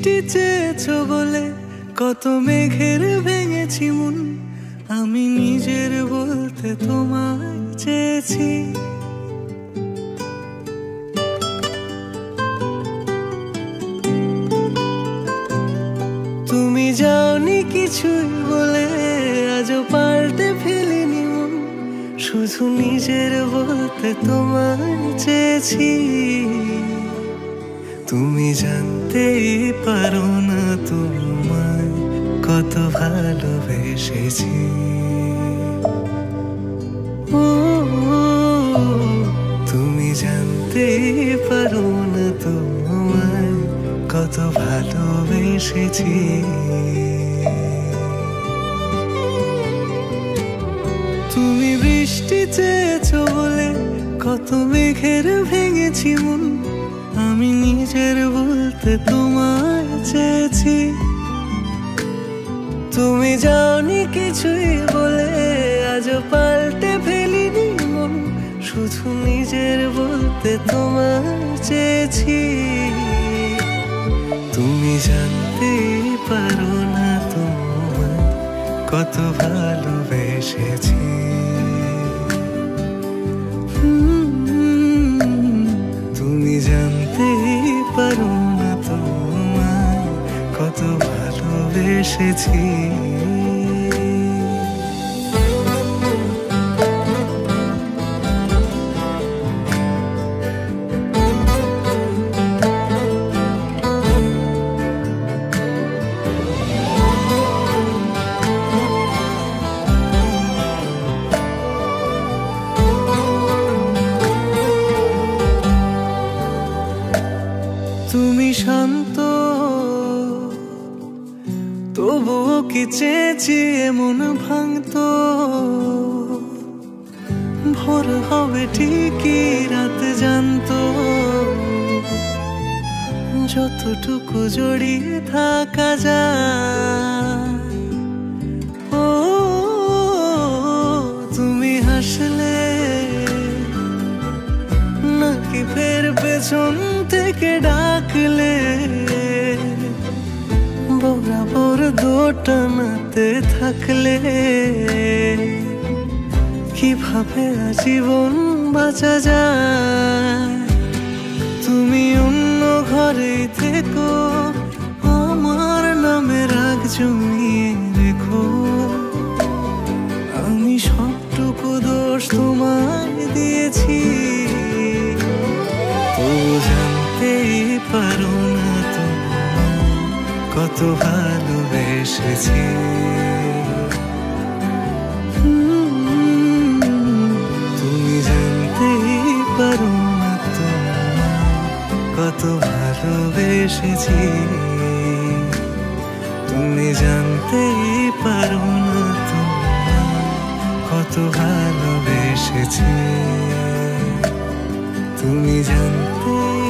বৃষ্টি চেয়েছো বলে কত মেঘের ভেঙেছি মন, আমি নিজের বলতে তোমায় চেয়েছি। তুমি যাওনি কিছুই বলে আজও পাল্টে ফেলিনি মন, শুধু নিজের বলতে তোমায় চেয়েছি। তুমি জানতেই পারো না তোমায় কত ভালোবেসেছি। ও তুমি জানতেই পারো না তোমায় কত ভালোবেসেছি। তুমি বৃষ্টি চেয়েছো বলে কত মেঘের ভেঙেছি মন, আমি নিজের বলতে তোমায় চেয়েছি। তুমি যাওনি কিছুই বলে আজও পাল্টে ফেলিনি মন, শুধু নিজের বলতে তোমায় চেয়েছি। তুমি জানতেই পারো না তোমায় কত ভালোবেসেছি। তুমি জানতেই পারো না তোমায় কত ভালোবেসেছি। তুমি শান্ত তবুও কি চেয়েছি এমন ভাঙতো, ভোর হবে ঠিকই রাত জানতো, যতটুকু জড়িয়ে থাকা যায়। ও তুমি হাসলে নাকি ফের পেছন থেকে ডাকলে, বরাবর দোটানাতে থাকলে কিভাবে আজীবন বাঁচা যায়। তুমি অন্য ঘরে থেকো, আমার নামে রাগ জমিয়ে রেখো, আমি সবটুকু দোষ তোমায় দিয়েছি। তো জানতেই পারো না তোমায় কত ভালোবেসেছি। তুমি জানতেই পারো না তোমায় কত ভালোবেসেছি। তুমি জানতেই পারো না তোমায় কত ভালোবেসেছি। তুমি জানতেই